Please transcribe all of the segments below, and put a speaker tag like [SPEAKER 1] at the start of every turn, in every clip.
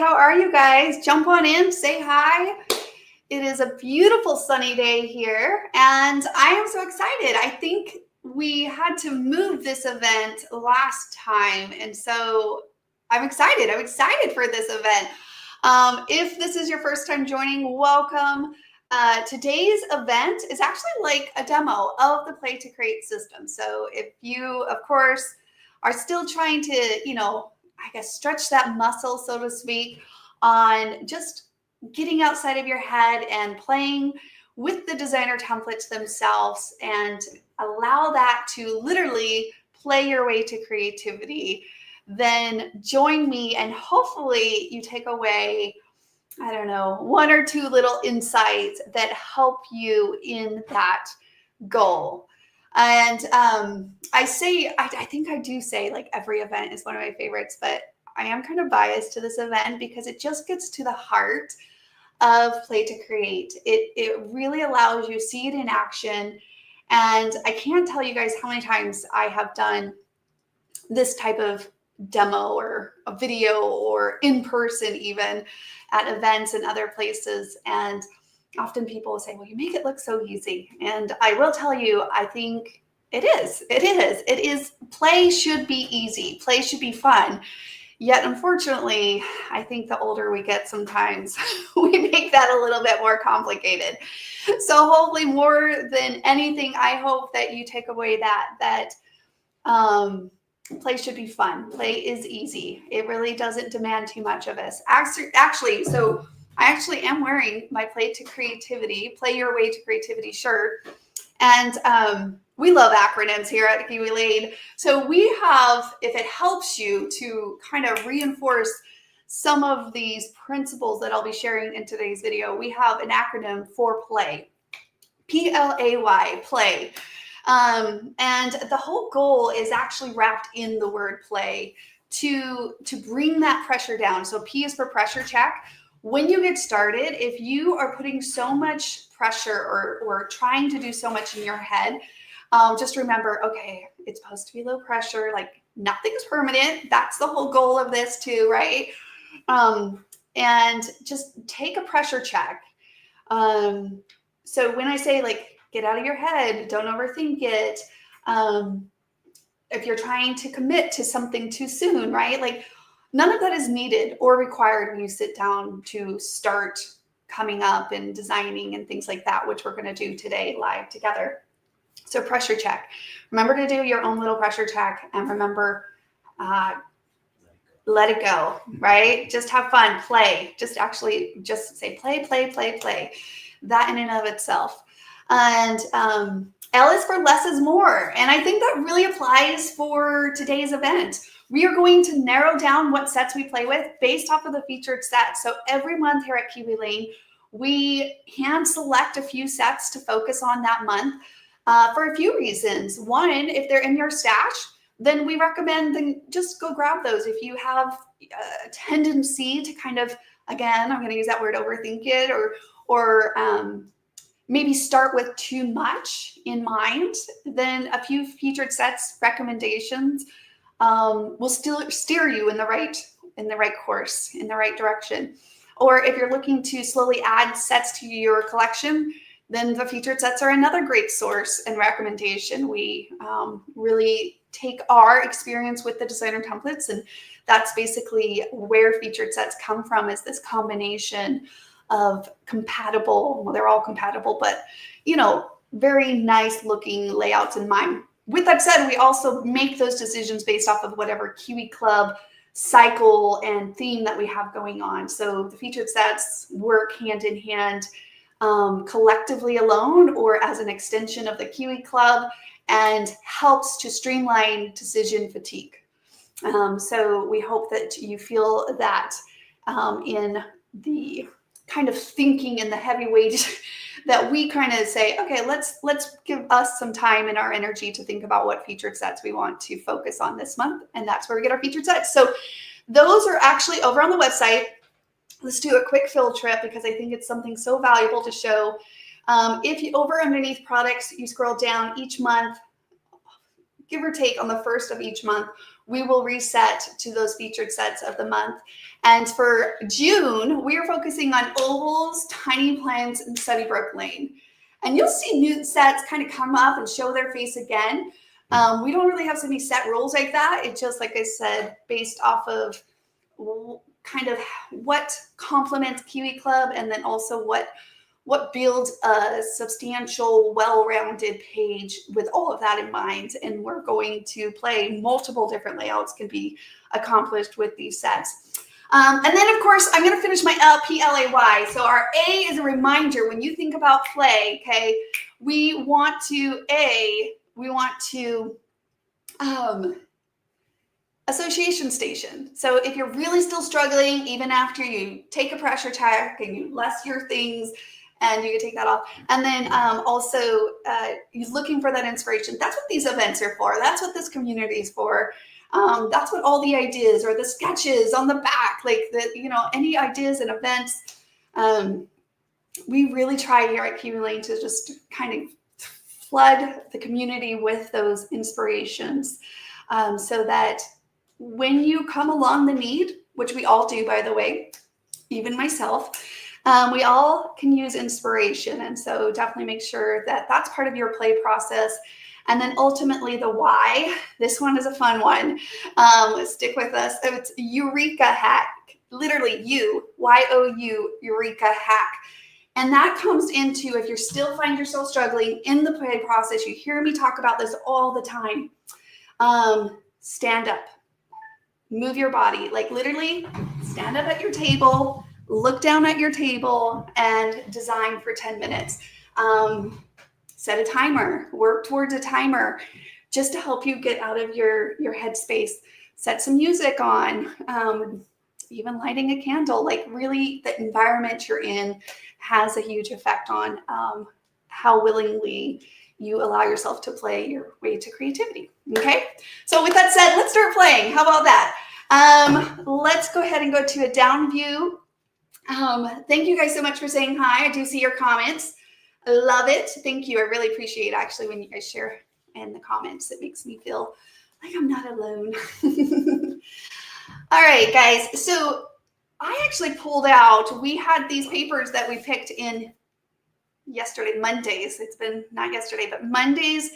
[SPEAKER 1] How are you guys? Jump on in, say hi. It is a beautiful sunny day here, and I am so excited. I think we had to move this event last time, and so I'm excited. I'm excited for this event. If this is your first time joining, welcome. Today's event is actually like a demo of the Play to Create system. So if you, of course, are still trying to, I guess, stretch that muscle, so to speak, on just getting outside of your head and playing with the designer templates themselves and allow that to literally play your way to creativity, then join me and hopefully you take away, I don't know, one or two little insights that help you in that goal. And I think I do say like every event is one of my favorites, but I am kind of biased to this event because it just gets to the heart of Play to Create. It really allows you to see it in action. And I can't tell you guys how many times I have done this type of demo or a video or in person even at events and other places. And often people will say, well, you make it look so easy. And I will tell you, I think it is. It is. Play should be easy. Play should be fun. Yet, unfortunately, I think the older we get, sometimes we make that a little bit more complicated. So hopefully more than anything, I hope that you take away that play should be fun. Play is easy. It really doesn't demand too much of us. Actually, so I actually am wearing my Play Your Way to Creativity shirt. And we love acronyms here at Kiwi Lane. So we have, if it helps you to kind of reinforce some of these principles that I'll be sharing in today's video, we have an acronym for play. P-L-A-Y, play. And the whole goal is actually wrapped in the word play to bring that pressure down. So P is for pressure check. When you get started, if you are putting so much pressure or trying to do so much in your head, just remember, okay, it's supposed to be low pressure, like nothing's permanent. That's the whole goal of this too, right? And just take a pressure check. So when I say like, get out of your head, don't overthink it. If you're trying to commit to something too soon, right? Like none of that is needed or required when you sit down to start coming up and designing and things like that, which we're going to do today live together. So pressure check. Remember to do your own little pressure check and remember, let it go, right? Just have fun, play. Just say play, play, play, play. That in and of itself. And L is for less is more. And I think that really applies for today's event. We are going to narrow down what sets we play with based off of the featured sets. So every month here at Kiwi Lane, we hand select a few sets to focus on that month for a few reasons. One, if they're in your stash, then we recommend then just go grab those. If you have a tendency to kind of, again, I'm going to use that word, overthink it, or maybe start with too much in mind, then a few featured sets recommendations will still steer you in the right course, in the right direction. Or if you're looking to slowly add sets to your collection, then the featured sets are another great source and recommendation. We really take our experience with the designer templates, and that's basically where featured sets come from, is this combination of compatible, well, they're all compatible, but very nice looking layouts in mind. With that said, we also make those decisions based off of whatever Kiwi Club cycle and theme that we have going on. So the featured sets work hand in hand, collectively alone or as an extension of the Kiwi Club, and helps to streamline decision fatigue. So we hope that you feel that in the kind of thinking in the heavyweight that we kind of say, okay, let's give us some time and our energy to think about what featured sets we want to focus on this month. And that's where we get our featured sets. So those are actually over on the website. Let's do a quick field trip because I think it's something so valuable to show. If you over underneath products, you scroll down each month, give or take on the first of each month, we will reset to those featured sets of the month. And for June, we are focusing on ovals, tiny plants, and Sunnybrook Lane. And you'll see new sets kind of come up and show their face again. We don't really have so many set rules like that. It's just, like I said, based off of kind of what complements Kiwi Club, and then also what builds a substantial, well-rounded page with all of that in mind. And we're going to play multiple different layouts can be accomplished with these sets. And then, of course, I'm going to finish my P-L-A-Y. So our A is a reminder when you think about play, okay, we want to association station. So if you're really still struggling, even after you take a pressure check and you less your things, and you can take that off. And then also you're looking for that inspiration. That's what these events are for. That's what this community is for. That's what all the ideas or the sketches on the back, like any ideas and events. We really try here at Kiwi Lane to just kind of flood the community with those inspirations, so that when you come along the need, which we all do, by the way, even myself, we all can use inspiration. And so definitely make sure that that's part of your play process. And then ultimately the why. This one is a fun one. Stick with us. It's Eureka Hack. Literally Y-O-U, Eureka Hack. And that comes into, if you still find yourself struggling in the play process, you hear me talk about this all the time. Stand up. Move your body. Like literally stand up at your table, look down at your table, and design for 10 minutes. Set a timer, work towards a timer just to help you get out of your headspace. Set some music on, even lighting a candle. Like really the environment you're in has a huge effect on how willingly you allow yourself to play your way to creativity. Okay, so with that said, let's start playing. How about that? Let's go ahead and go to a down view. Thank you guys so much for saying hi. I do see your comments. I love it. Thank you. I really appreciate actually when you guys share in the comments. It makes me feel like I'm not alone. All right, guys. So I actually pulled out, we had these papers that we picked in yesterday, Mondays. It's been not yesterday, but Mondays,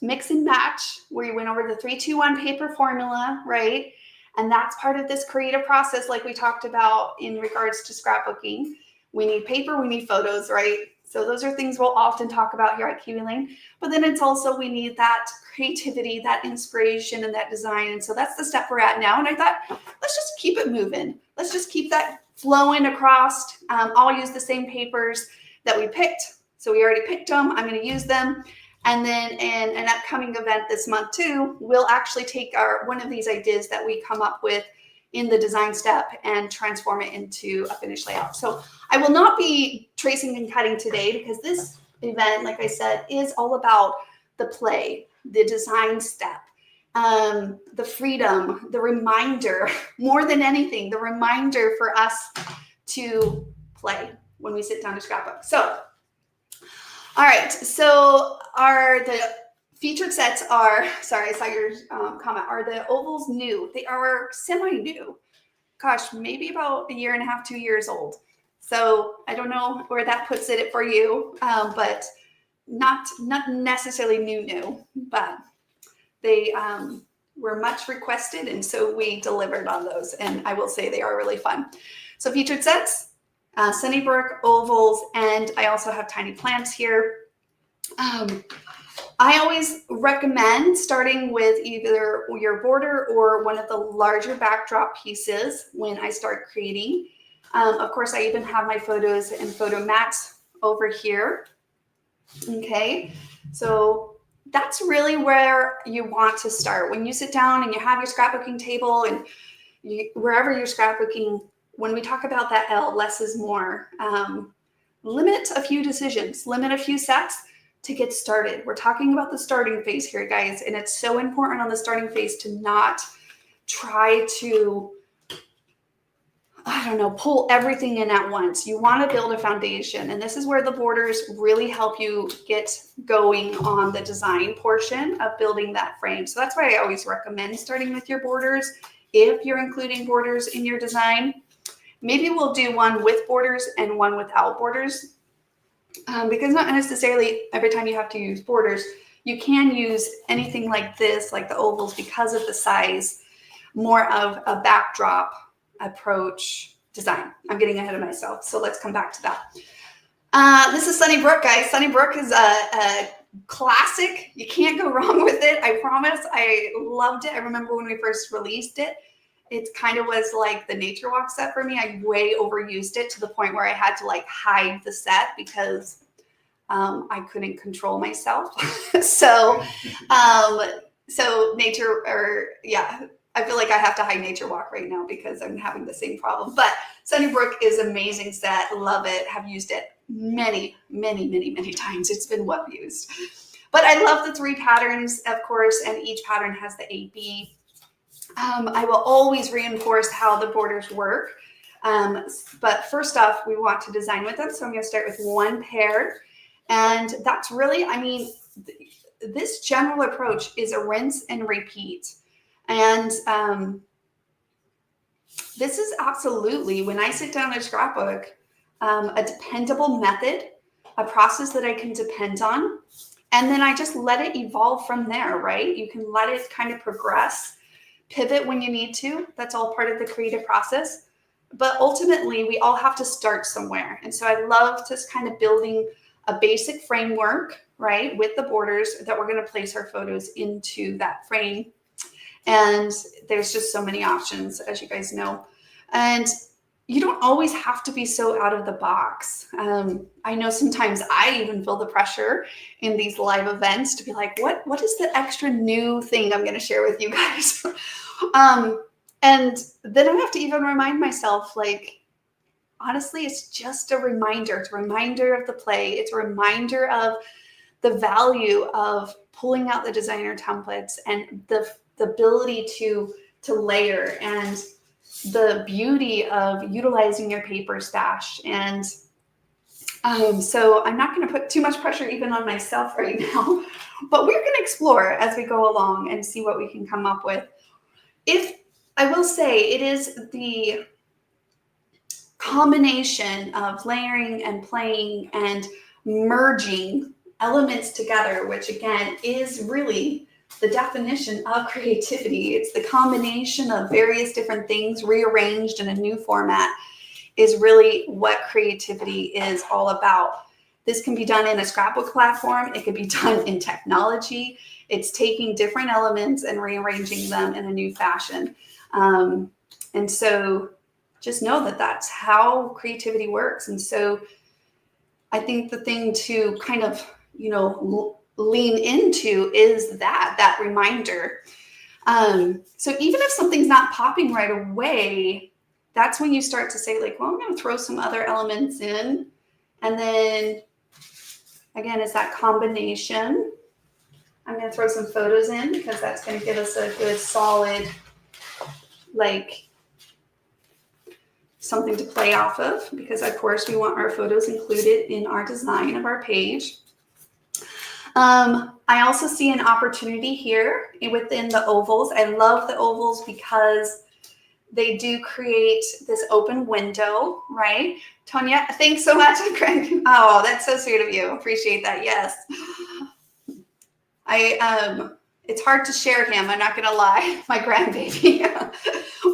[SPEAKER 1] mix and match, where you went over the 3-2-1 paper formula, right? And that's part of this creative process, like we talked about in regards to scrapbooking. We need paper, we need photos, right? So those are things we'll often talk about here at Kiwi Lane. But then it's also, we need that creativity, that inspiration, and that design. And so that's the step we're at now. And I thought, let's just keep it moving. Let's just keep that flowing across. I'll use the same papers that we picked. So we already picked them. I'm going to use them. And then in an upcoming event this month too, we'll actually take one of these ideas that we come up with in the design step and transform it into a finished layout. So I will not be tracing and cutting today, because this event, like I said, is all about the play, the design step, the freedom, the reminder, more than anything, the reminder for us to play when we sit down to scrapbook. So, all right, so the featured sets are, sorry, I saw your comment, are the ovals new? They are semi-new. Gosh, maybe about 1.5 to 2 years old. So I don't know where that puts it for you, but not necessarily new, but they were much requested, and so we delivered on those, and I will say they are really fun. So featured sets, Sunnybrook, ovals, and I also have tiny plants here. I always recommend starting with either your border or one of the larger backdrop pieces when I start creating. Of course, I even have my photos and photo mats over here. Okay, so that's really where you want to start. When you sit down and you have your scrapbooking table and wherever you're scrapbooking, when we talk about that L, less is more, limit a few decisions, limit a few sets to get started. We're talking about the starting phase here, guys, and it's so important on the starting phase to not try to I don't know, pull everything in at once. You want to build a foundation, and this is where the borders really help you get going on the design portion of building that frame. So that's why I always recommend starting with your borders if you're including borders in your design. Maybe we'll do one with borders and one without borders, because not necessarily every time you have to use borders. You can use anything like this, like the ovals, because of the size, more of a backdrop approach design. I'm getting ahead of myself, so let's come back to that. This is Sunnybrook, guys. Sunnybrook is a classic. You can't go wrong with it. I promise. I loved it. I remember when we first released it, it kind of was like the nature walk set for me. I way overused it to the point where I had to like hide the set because I couldn't control myself. So nature, or yeah, I feel like I have to hide nature walk right now because I'm having the same problem. But Sunnybrook is an amazing set. Love it. Have used it many, many, many, many times. It's been well used. But I love the 3 patterns, of course, and each pattern has the AB. I will always reinforce how the borders work. But first off, we want to design with them. So I'm going to start with 1 pair. And that's really, I mean, this general approach is a rinse and repeat. And this is absolutely, when I sit down at Scrapbook, a dependable method, a process that I can depend on. And then I just let it evolve from there, right? You can let it kind of progress, pivot when you need to. That's all part of the creative process. But ultimately, we all have to start somewhere. And so I love just kind of building a basic framework, right, with the borders that we're going to place our photos into that frame. And there's just so many options, as you guys know. And you don't always have to be so out of the box. I know sometimes I even feel the pressure in these live events to be like, what is the extra new thing I'm going to share with you guys? And then I have to even remind myself, like, honestly, it's just a reminder. It's a reminder of the play. It's a reminder of the value of pulling out the designer templates and the ability to layer, and the beauty of utilizing your paper stash. And so I'm not going to put too much pressure even on myself right now, but we're going to explore as we go along and see what we can come up with. If I will say, it is the combination of layering and playing and merging elements together, which again is really the definition of creativity. It's the combination of various different things rearranged in a new format is really what creativity is all about. This can be done in a scrapbook platform. It could be done in technology. It's taking different elements and rearranging them in a new fashion. And so just know that that's how creativity works. And so I think the thing to kind of, you know, lean into is that reminder. So even if something's not popping right away, that's when you start to say, like, well, I'm going to throw some other elements in. And then again, it's that combination. I'm going to throw some photos in because that's going to give us a good solid, like, something to play off of, because of course we want our photos included in our design of our page. I also see an opportunity here within the ovals. I love the ovals because they do create this open window, right? Tonya, thanks so much, Greg. Oh, that's so sweet of you. Appreciate that. Yes. It's hard to share him. I'm not going to lie. My grandbaby,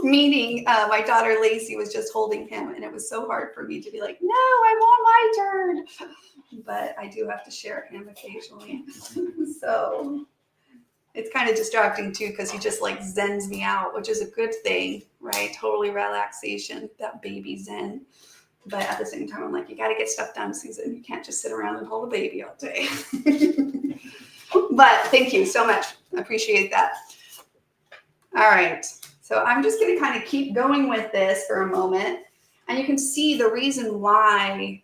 [SPEAKER 1] meaning my daughter Lacey was just holding him, and it was so hard for me to be like, no, I want my turn. But I do have to share him occasionally. So it's kind of distracting too, because he just like zens me out, which is a good thing, right? Totally relaxation, that baby zen. But at the same time, I'm like, you got to get stuff done, Susan. You can't just sit around and hold a baby all day. But thank you so much. I appreciate that. All right. So I'm just going to kind of keep going with this for a moment. And you can see the reason why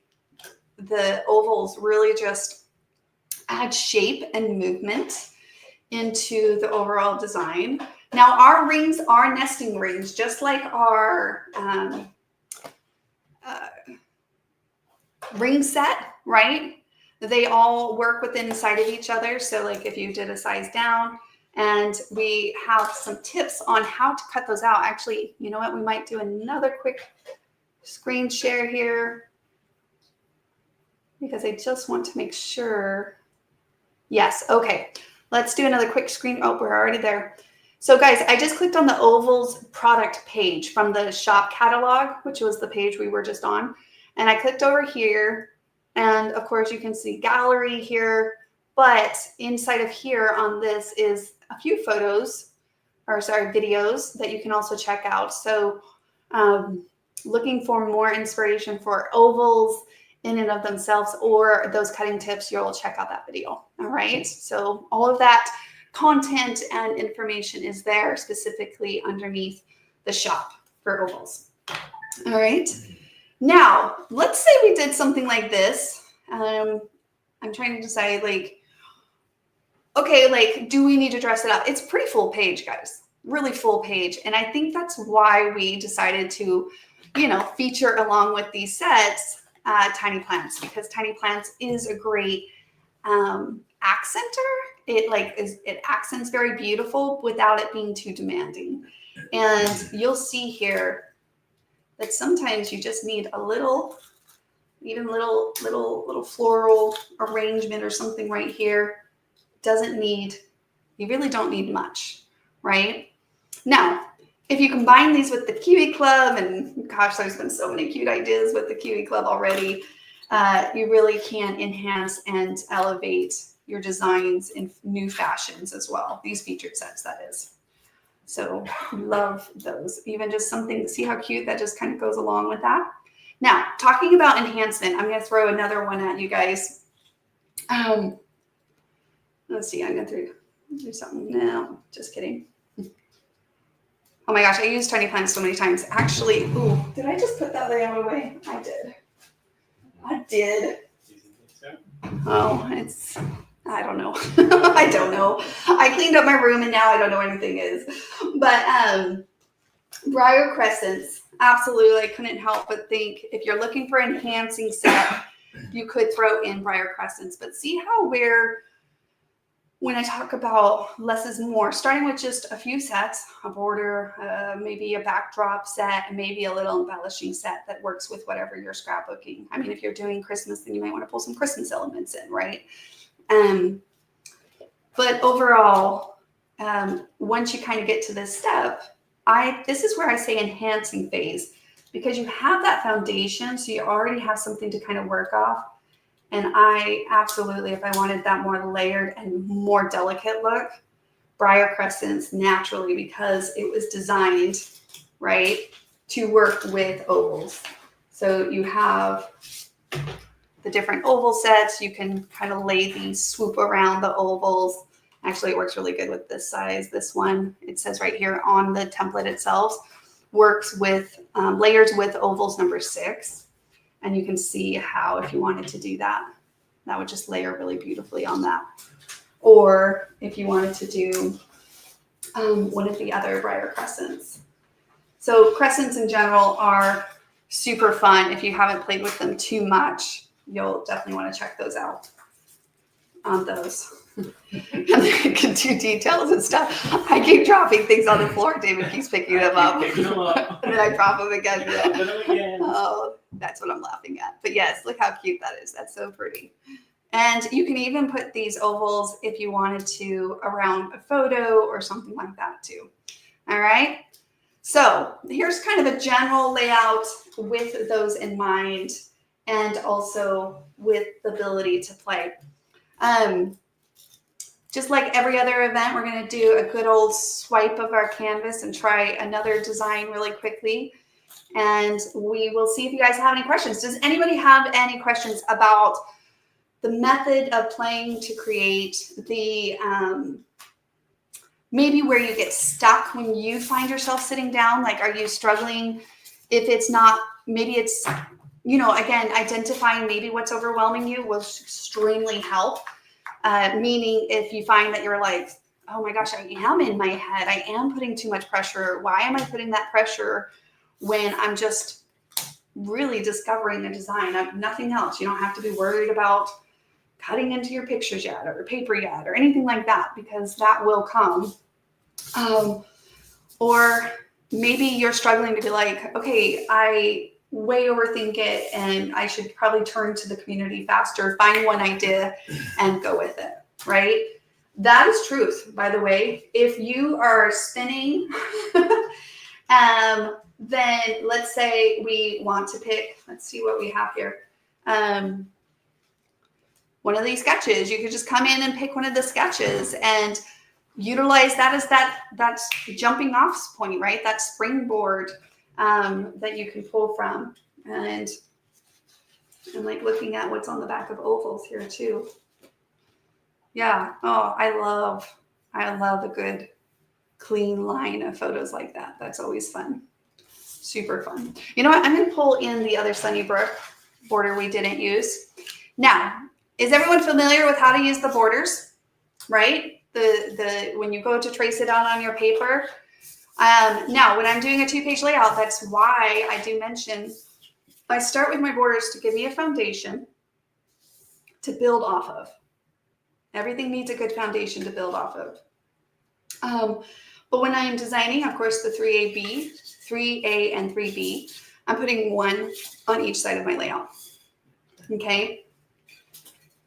[SPEAKER 1] the ovals really just add shape and movement into the overall design. Now, our rings are nesting rings, just like our ring set, right? They all work within inside of each other. So like if you did a size down, and we have some tips on how to cut those out. Actually, you know what? We might do another quick screen share here because I just want to make sure. Yes, okay. Let's do another quick screen. Oh, we're already there. So guys, I just clicked on the ovals product page from the shop catalog, which was the page we were just on. And I clicked over here. And of course you can see gallery here, but inside of here on this is a few photos, or sorry, videos that you can also check out. So looking for more inspiration for ovals in and of themselves or those cutting tips, you'll check out that video. All right. So all of that content and information is there specifically underneath the shop for ovals. All right. Now, let's say we did something like this. I'm trying to decide, like, okay, like, do we need to dress it up? It's pretty full page, guys, really full page. And I think that's why we decided to, you know, feature along with these sets, tiny plants, because tiny plants is a great accenter. It accents very beautiful without it being too demanding. And you'll see here that sometimes you just need a little, even little floral arrangement or something right here. You really don't need much, right? Now, if you combine these with the Kiwi Club, and gosh, there's been so many cute ideas with the Kiwi Club already, you really can enhance and elevate your designs in new fashions as well. These featured sets, that is. So love those. Even just something, see how cute that just kind of goes along with that. Now, talking about enhancement, I'm going to throw another one at you guys. Let's see, I'm going to do something. No, just kidding. Oh my gosh, I use tiny plants so many times. Actually, ooh, did I just put that layout away? I did. Oh, I don't know. I don't know. I cleaned up my room and now I don't know where anything is. But briar crescents, absolutely. I couldn't help but think if you're looking for enhancing set, you could throw in briar crescents. But see how when I talk about less is more, starting with just a few sets, a border, maybe a backdrop set, and maybe a little embellishing set that works with whatever you're scrapbooking. I mean, if you're doing Christmas, then you might want to pull some Christmas elements in, right? But overall, once you kind of get to this step, this is where I say enhancing phase, because you have that foundation, so you already have something to kind of work off. And I absolutely, if I wanted that more layered and more delicate look, briar crescents naturally, because it was designed, right, to work with ovals. So you have the different oval sets. You can kind of lay these, swoop around the ovals. Actually, it works really good with this size. This one, it says right here on the template itself, works with layers with ovals number 6. And you can see how, if you wanted to do that, that would just layer really beautifully on that. Or if you wanted to do one of the other briar crescents. So crescents in general are super fun. If you haven't played with them too much, you'll definitely want to check those out on those. And I can do details and stuff. I keep dropping things on the floor. David keeps picking them up. And then I drop them again. Oh, that's what I'm laughing at. But yes, look how cute that is. That's so pretty. And you can even put these ovals, if you wanted to, around a photo or something like that too. All right. So here's kind of a general layout with those in mind, and also with the ability to play. Just like every other event, we're going to do a good old swipe of our canvas and try another design really quickly. And we will see if you guys have any questions. Does anybody have any questions about the method of playing to create, the maybe where you get stuck when you find yourself sitting down? Like, are you struggling? If it's not, maybe it's, you know, again, identifying maybe what's overwhelming you will extremely help. Meaning if you find that you're like, oh my gosh, I am in my head, I am putting too much pressure. Why am I putting that pressure when I'm just really discovering a design of nothing else. You don't have to be worried about cutting into your pictures yet or paper yet or anything like that, because that will come. Or maybe you're struggling to be like, okay, I way overthink it and I should probably turn to the community faster, find one idea and go with it, right? That is truth, by the way. If you are spinning, then let's say we want to pick, let's see what we have here. One of these sketches, you could just come in and pick one of the sketches and utilize that as that's jumping off point, right? That springboard that you can pull from. And I'm like looking at what's on the back of ovals here too. Yeah. Oh, I love a good clean line of photos like that. That's always fun. Super fun. You know what? I'm going to pull in the other Sunnybrook border we didn't use. Now, is everyone familiar with how to use the borders, right? When you go to trace it out on your paper. Now, when I'm doing a 2-page layout, that's why I do mention I start with my borders to give me a foundation to build off of. Everything needs a good foundation to build off of. But when I'm designing, of course, the 3A and 3B, I'm putting one on each side of my layout. Okay.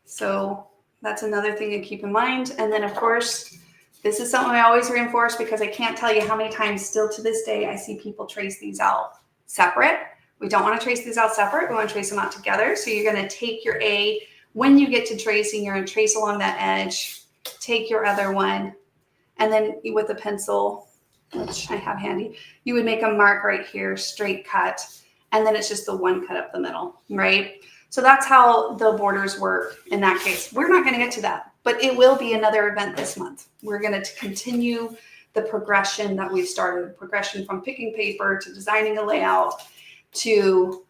[SPEAKER 1] So that's another thing to keep in mind. And then, of course, this is something I always reinforce because I can't tell you how many times still to this day I see people trace these out separate. We don't want to trace these out separate. We want to trace them out together. So you're going to take your A. When you get to tracing, you're going to trace along that edge, take your other one, and then with a pencil, which I have handy, you would make a mark right here, straight cut, and then it's just the one cut up the middle, right? So that's how the borders work in that case. We're not going to get to that, but it will be another event this month. We're going to continue the progression that we've started, progression from picking paper to designing a layout to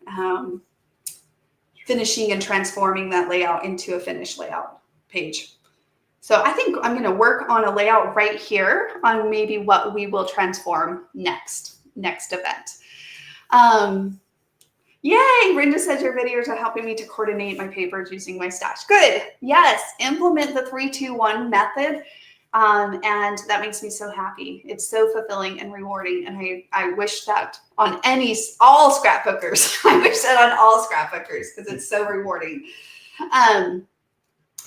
[SPEAKER 1] finishing and transforming that layout into a finished layout page. So I think I'm going to work on a layout right here on maybe what we will transform next event. Yay, Brenda says your videos are helping me to coordinate my papers using my stash. Good. Yes, implement the 3-2-1 method. And that makes me so happy. It's so fulfilling and rewarding. And I wish that on all scrapbookers. I wish that on all scrapbookers because it's so rewarding.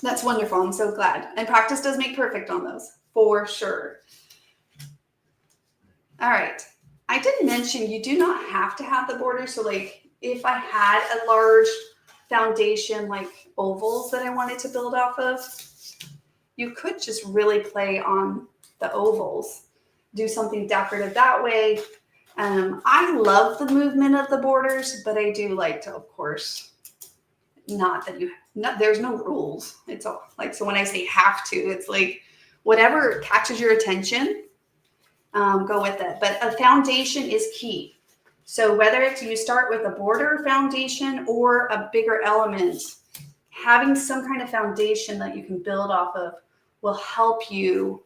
[SPEAKER 1] That's wonderful. I'm so glad. And practice does make perfect on those, for sure. All right. I did mention you do not have to have the border. So like if I had a large foundation like ovals that I wanted to build off of, you could just really play on the ovals, do something decorative that way. I love the movement of the borders, but I do like to, of course, there's no rules. It's all like, so when I say have to, it's like whatever catches your attention, go with it. But a foundation is key. So whether it's you start with a border foundation or a bigger element, having some kind of foundation that you can build off of will help you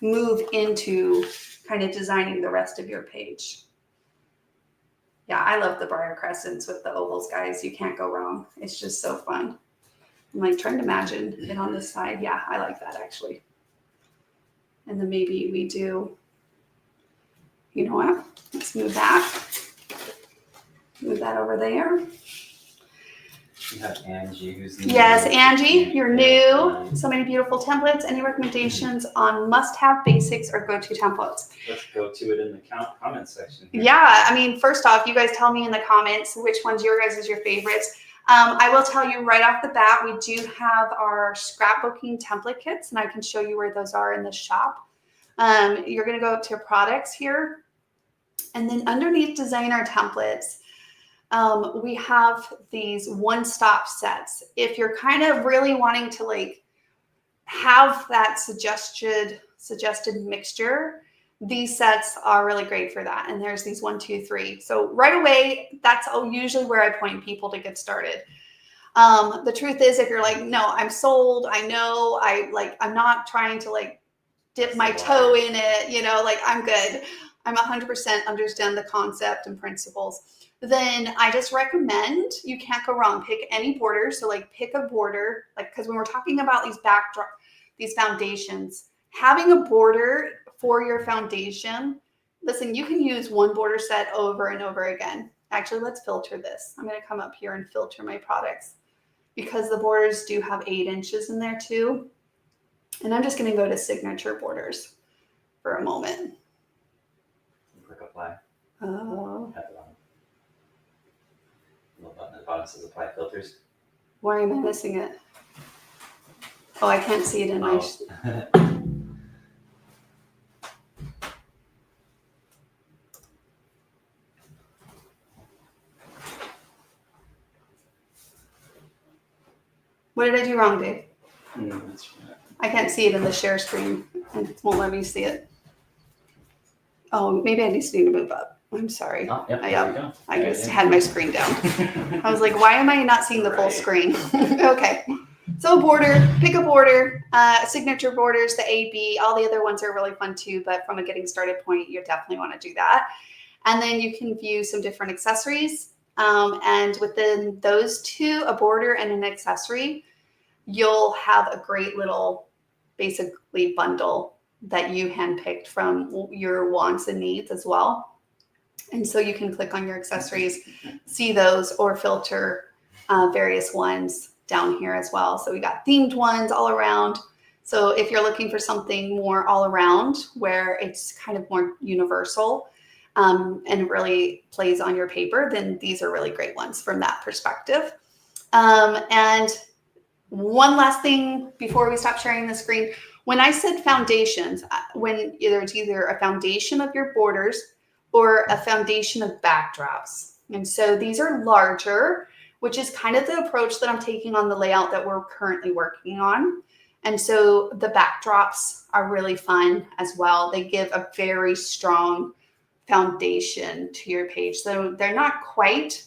[SPEAKER 1] move into kind of designing the rest of your page. Yeah, I love the briar crescents with the ovals, guys. You can't go wrong. It's just so fun. I'm like trying to imagine it on this side. Yeah, I like that actually. And then maybe we do, you know what? Let's move that. Move that over there.
[SPEAKER 2] We have Angie, who's new.
[SPEAKER 1] Yes, Angie, you're new. So many beautiful templates. Any recommendations on must-have basics or go-to templates?
[SPEAKER 2] Let's go to it in the comment section here.
[SPEAKER 1] Yeah, I mean, first off, you guys tell me in the comments which ones your favorites. I will tell you right off the bat, we do have our scrapbooking template kits, and I can show you where those are in the shop. You're going to go up to products here, and then underneath designer templates, we have these one-stop sets. If you're kind of really wanting to like have that suggested mixture, these sets are really great for that. And there's these 1, 2, 3. So right away, that's usually where I point people to get started. The truth is, if you're like, no, I'm sold, I know, I'm not trying to like dip my toe in it, you know, like I'm good. I'm 100% understand the concept and principles. then I just recommend, you can't go wrong. Pick any border. So like pick a border, like, because when we're talking about these foundations, having a border for your foundation, listen, you can use one border set over and over again. Actually, let's filter this. I'm going to come up here and filter my products because the borders do have 8 inches in there too. And I'm just going to go to signature borders for a moment.
[SPEAKER 2] Click apply.
[SPEAKER 1] Oh.
[SPEAKER 2] Have it on. Little button at the bottom says apply filters.
[SPEAKER 1] Why am I missing it? Oh, I can't see it in my... What did I do wrong, Dave? I can't see it in the share screen. It won't let me see it. Oh, maybe I just need to move up. I'm sorry.
[SPEAKER 2] Oh, yep, there you go.
[SPEAKER 1] I just had my screen down. I was like, why am I not seeing the full screen? Okay. So border, pick a border, signature borders, the A, B, all the other ones are really fun too, but from a getting started point, you definitely want to do that. And then you can view some different accessories. And within those two, a border and an accessory, you'll have a great little basically bundle that you handpicked from your wants and needs as well. And so you can click on your accessories, see those, or filter various ones down here as well. So we got themed ones all around. So if you're looking for something more all around where it's kind of more universal and really plays on your paper, then these are really great ones from that perspective. And one last thing before we stop sharing the screen. When I said foundations, when it's either a foundation of your borders or a foundation of backdrops. And so these are larger, which is kind of the approach that I'm taking on the layout that we're currently working on. And so the backdrops are really fun as well. They give a very strong foundation to your page. So they're not quite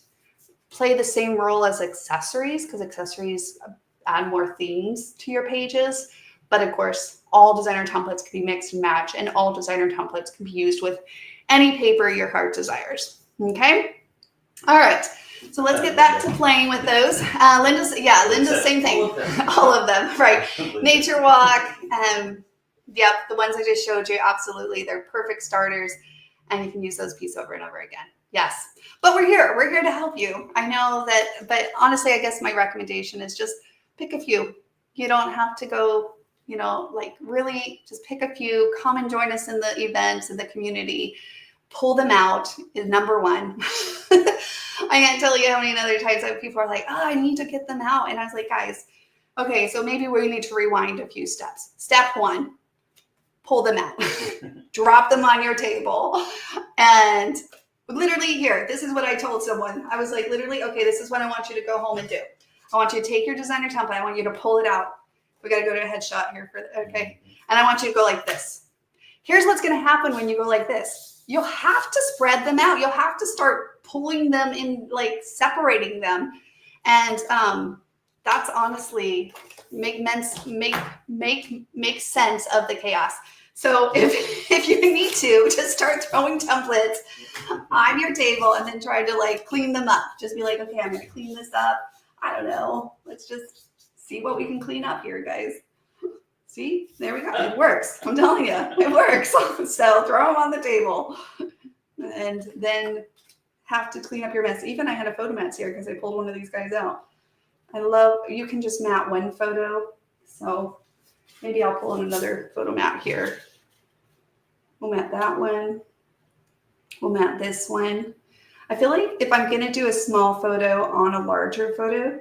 [SPEAKER 1] play the same role as accessories, because accessories add more themes to your pages. But of course, all designer templates can be mixed and matched, and all designer templates can be used with any paper your heart desires. Okay? All right. So let's get back to playing with those. Linda's same thing. All of them, right? Nature Walk. Yep, the ones I just showed you, absolutely. They're perfect starters, and you can use those pieces over and over again. Yes. But we're here. We're here to help you. I know that, but honestly, I guess my recommendation is just pick a few. You don't have to go, like really just pick a few. Come and join us in the events in the community. Pull them out is number one. I can't tell you how many other times that people are like, oh, I need to get them out. And I was like, guys, okay, so maybe we need to rewind a few steps. Step one, pull them out. Drop them on your table. And literally here, this is what I told someone. I was like, literally, okay, this is what I want you to go home and do. I want you to take your designer template. I want you to pull it out. We got to go to a headshot here okay. And I want you to go like this. Here's what's going to happen when you go like this. You'll have to spread them out. You'll have to start pulling them in, like separating them. And that's honestly make sense of the chaos. So if you need to, just start throwing templates on your table and then try to like clean them up. Just be like, okay, I'm going to clean this up. I don't know. Let's just see what we can clean up here, guys. See, there we go. It works. I'm telling you, it works. So throw them on the table and then have to clean up your mess. Even I had a photo mats here because I pulled one of these guys out. You can just mat one photo. So maybe I'll pull in another photo mat here. We'll mat that one. We'll mat this one. I feel like if I'm going to do a small photo on a larger photo,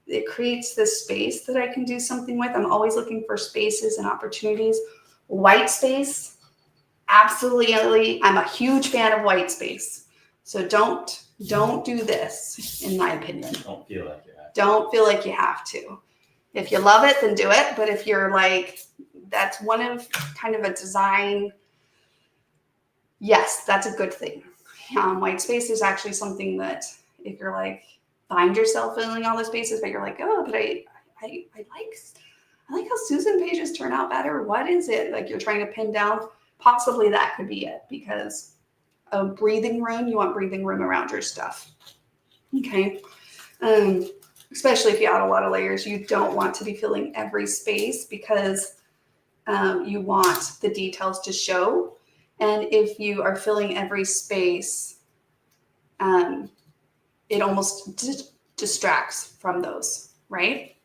[SPEAKER 1] it creates this space that I can do something with. I'm always looking for spaces and opportunities. White space, absolutely. I'm a huge fan of white space. So don't do this, in my opinion.
[SPEAKER 2] Don't feel like you have to.
[SPEAKER 1] Don't feel like you have to. If you love it, then do it. But if you're like, that's one of kind of a design, yes, that's a good thing. White space is actually something that if you're like, find yourself filling all the spaces, but you're like, oh, but I like how Susan pages turn out better. What is it? Like you're trying to pin down, possibly that could be it, because a breathing room, you want breathing room around your stuff. Okay. Especially if you add a lot of layers, you don't want to be filling every space because you want the details to show. And if you are filling every space, it almost distracts from those, right?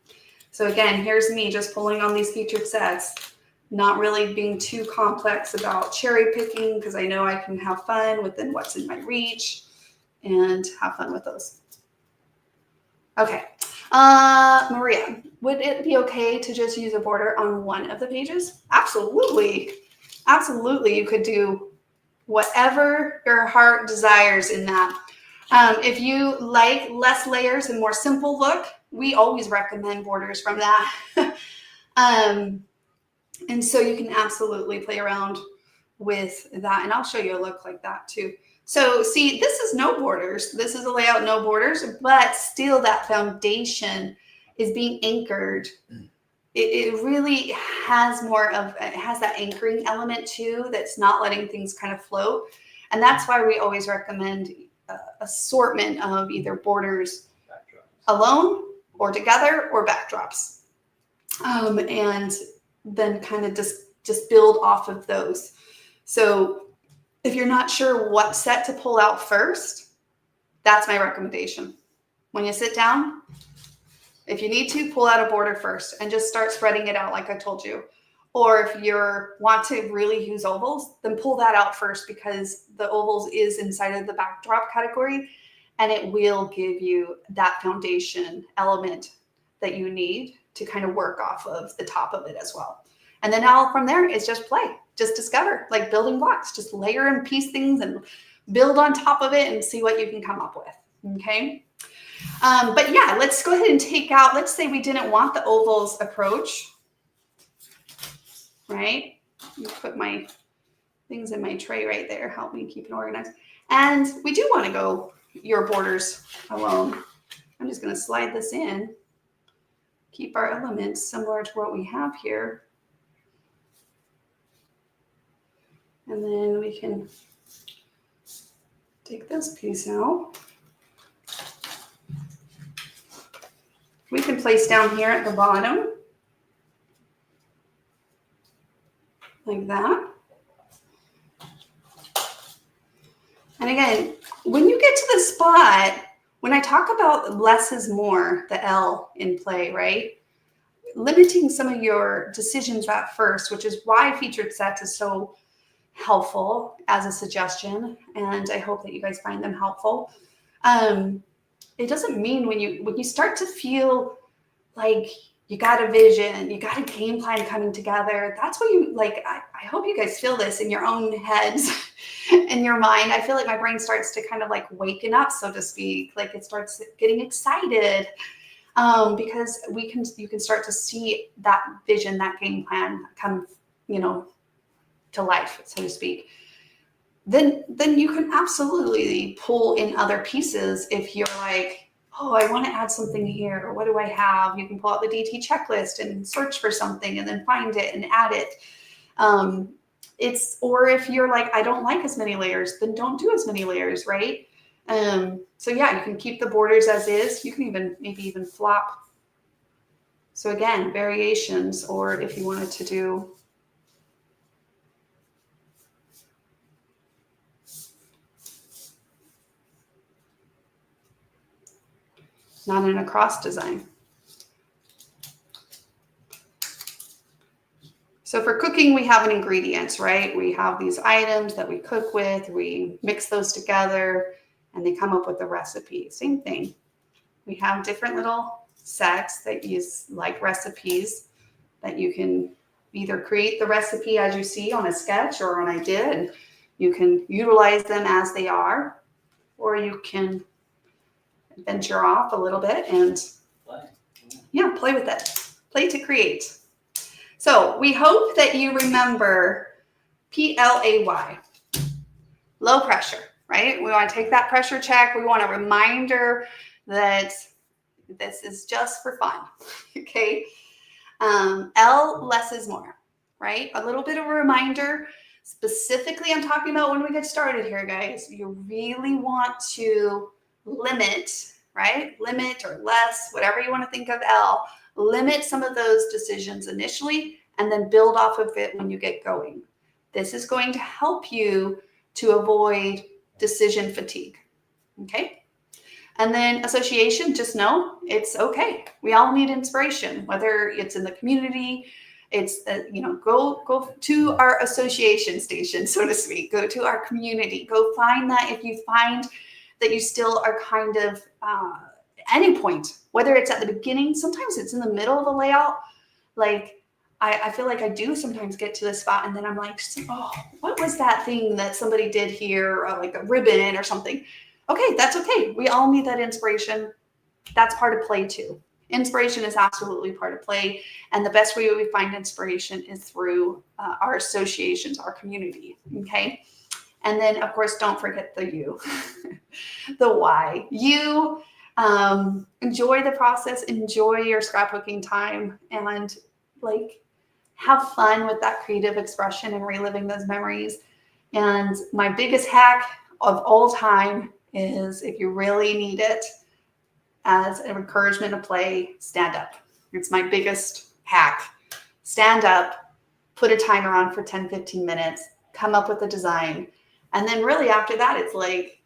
[SPEAKER 1] So again, here's me just pulling on these featured sets, not really being too complex about cherry picking because I know I can have fun within what's in my reach and have fun with those. Okay. Maria, would it be okay to just use a border on one of the pages? Absolutely. Absolutely. You could do whatever your heart desires in that. If you like less layers and more simple look, we always recommend borders from that. And so you can absolutely play around with that. And I'll show you a look like that too. So see, this is no borders. This is a layout, no borders, but still that foundation is being anchored. It really has more of, it has that anchoring element too, that's not letting things kind of float. And that's why we always recommend assortment of either borders alone or together or backdrops. And then kind of just build off of those. So if you're not sure what set to pull out first, that's my recommendation. When you sit down, if you need to, pull out a border first and just start spreading it out like I told you. Or if you want to really use ovals, then pull that out first because the ovals is inside of the backdrop category and it will give you that foundation element that you need to kind of work off of the top of it as well. And then now from there, it's just play, just discover, like building blocks, just layer and piece things and build on top of it and see what you can come up with, okay? But yeah, let's go ahead and take out, let's say we didn't want the ovals approach, right? Let me put my things in my tray right there, help me keep it organized. And we do want to go your borders alone. I'm just going to slide this in, keep our elements similar to what we have here. And then we can take this piece out. We can place down here at the bottom, like that. And again, when you get to the spot, when I talk about less is more, the L in play, right? Limiting some of your decisions at first, which is why featured sets is so helpful as a suggestion. And I hope that you guys find them helpful. It doesn't mean when you start to feel like you got a vision, you got a game plan coming together, that's what you like. I hope you guys feel this in your own heads, in your mind. I feel like my brain starts to kind of like waken up, so to speak, like it starts getting excited because you can start to see that vision, that game plan come, to life, so to speak. Then you can absolutely pull in other pieces if you're like, oh, I want to add something here. What do I have? You can pull out the DT checklist and search for something and then find it and add it. Or if you're like, I don't like as many layers, then don't do as many layers, right? So yeah, you can keep the borders as is. You can maybe even flop. So again, variations, or if you wanted to do not an across design. So for cooking, we have an ingredients, right? We have these items that we cook with, we mix those together, and they come up with a recipe. Same thing. We have different little sets that use like recipes that you can either create the recipe as you see on a sketch or on idea, and you can utilize them as they are, or you can venture off a little bit and play with it. Play to create. So we hope that you remember PLAY, low pressure, right? We want to take that pressure check. We want a reminder that this is just for fun, okay? L, less is more, right? A little bit of a reminder Specifically, I'm talking about when we get started here, guys. You really want to limit, right? Limit or less, whatever you want to think of, L. Limit some of those decisions initially and then build off of it when you get going. This is going to help you to avoid decision fatigue, okay? And then association, just know it's okay. We all need inspiration, whether it's in the community, it's, go to our association station, so to speak, go to our community, go find that. If you find that you still are kind of any point, whether it's at the beginning, sometimes it's in the middle of a layout. Like I feel like I do sometimes get to the spot and then I'm like, oh, what was that thing that somebody did here? Or like a ribbon or something. Okay, that's okay. We all need that inspiration. That's part of play too. Inspiration is absolutely part of play. And the best way we find inspiration is through our associations, our community, okay? And then, of course, don't forget the you, the why. You enjoy the process, enjoy your scrapbooking time, and like have fun with that creative expression and reliving those memories. And my biggest hack of all time is, if you really need it as an encouragement to play, stand up. It's my biggest hack. Stand up, put a timer on for 10, 15 minutes, come up with a design. And then really after that, it's like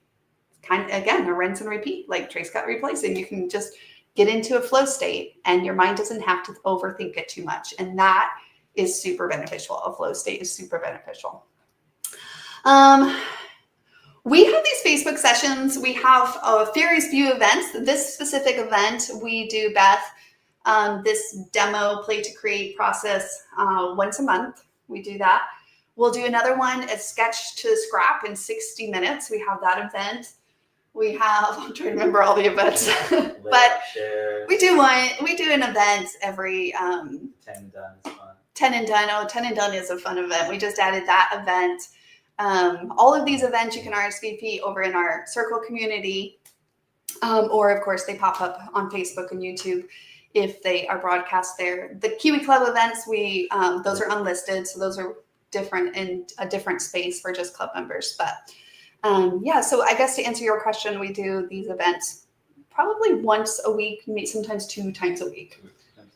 [SPEAKER 1] kind of, again, a rinse and repeat, like trace, cut, replace. And you can just get into a flow state and your mind doesn't have to overthink it too much. And that is super beneficial. A flow state is super beneficial. We have these Facebook sessions. We have various few events. This specific event, we do, Beth, this demo play to create process once a month. We do that. We'll do another one, a sketch to scrap in 60 minutes. We have that event. We have, I'm trying to remember all the events, but we do an event every
[SPEAKER 2] 10 and done is fun.
[SPEAKER 1] 10 and done. Oh, 10 and done is a fun event. We just added that event. All of these events you can RSVP over in our Circle community, or of course they pop up on Facebook and YouTube if they are broadcast there. The Kiwi Club events, those are unlisted, so those are different in a different space for just club members. But yeah, so I guess to answer your question, we do these events probably once a week, maybe sometimes 2 times a week.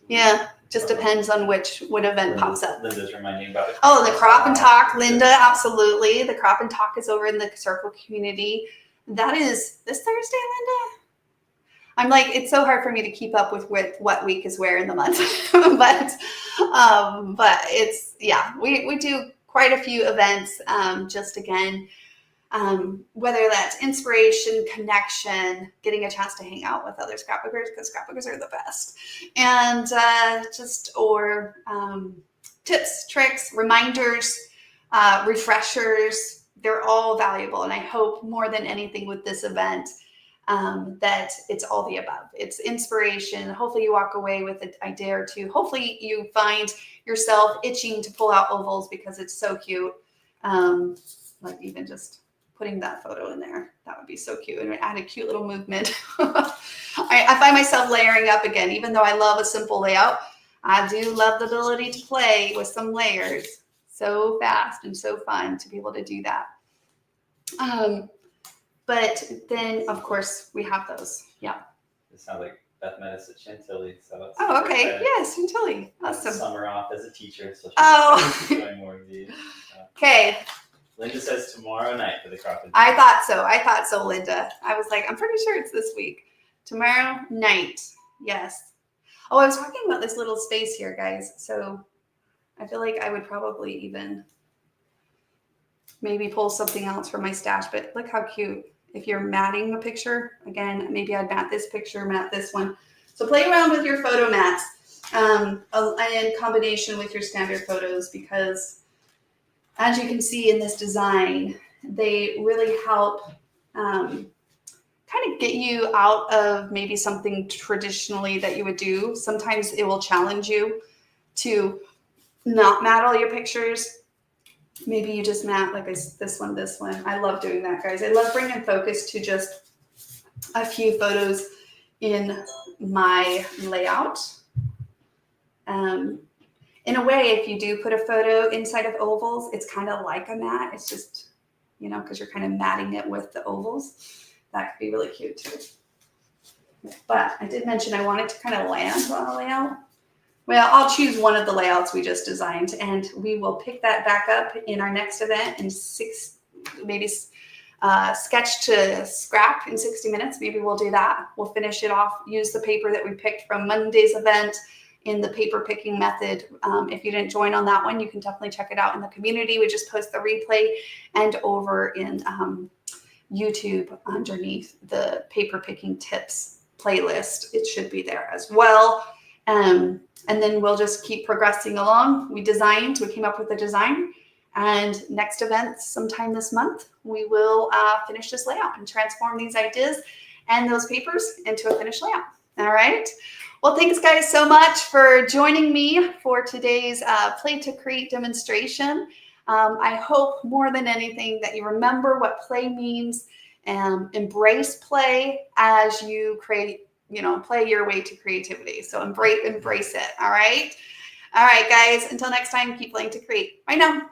[SPEAKER 1] Yeah, just depends on what event pops up.
[SPEAKER 2] Linda's reminding about it.
[SPEAKER 1] Oh, the Crop and Talk, Linda, absolutely. The Crop and Talk is over in the Circle community. That is this Thursday, Linda? I'm like, it's so hard for me to keep up with what week is where in the month. but it's, yeah, we do quite a few events, just again, whether that's inspiration, connection, getting a chance to hang out with other scrapbookers, because scrapbookers are the best, and tips, tricks, reminders, refreshers. They're all valuable, and I hope more than anything with this event that it's all the above. It's inspiration. Hopefully you walk away with an idea or two. Hopefully you find yourself itching to pull out ovals because it's so cute. Like even just putting that photo in there, that would be so cute, and add a cute little movement. I find myself layering up again, even though I love a simple layout. I do love the ability to play with some layers. So fast and so fun to be able to do that. But then, of course, we have those. Yeah.
[SPEAKER 2] It sounds like Beth met us at Chantilly, so it's
[SPEAKER 1] oh, okay. Yes, Chantilly. Awesome.
[SPEAKER 2] Summer off as a teacher, so she's enjoying more of these.
[SPEAKER 1] Okay.
[SPEAKER 2] Linda says tomorrow night for the crop.
[SPEAKER 1] I thought so, Linda. I was like, I'm pretty sure it's this week. Tomorrow night. Yes. Oh, I was talking about this little space here, guys. So I feel like I would probably even maybe pull something else from my stash, but look how cute. If you're matting a picture, again, maybe I'd mat this picture, mat this one. So play around with your photo mats in combination with your standard photos, because as you can see in this design, they really help kind of get you out of maybe something traditionally that you would do. Sometimes it will challenge you to not mat all your pictures. Maybe you just mat like this one. I love doing that, guys. I love bringing focus to just a few photos in my layout. In a way, if you do put a photo inside of ovals, it's kind of like a mat. It's just, you know, because you're kind of matting it with the ovals. That could be really cute too. But I did mention I wanted to kind of land on a layout. Well, I'll choose one of the layouts we just designed, and we will pick that back up in our next event in sketch to scrap in 60 minutes. Maybe we'll do that. We'll finish it off, use the paper that we picked from Monday's event in the paper picking method. If you didn't join on that one, you can definitely check it out in the community. We just post the replay, and over in YouTube underneath the paper picking tips playlist, it should be there as well. And then we'll just keep progressing along. We came up with a design, and next event sometime this month, we will finish this layout and transform these ideas and those papers into a finished layout. All right. Well, thanks guys so much for joining me for today's Play to Create demonstration. I hope more than anything that you remember what play means and embrace play as you create, you know, play your way to creativity. So embrace it. All right. All right, guys. Until next time, keep playing to create. Bye now.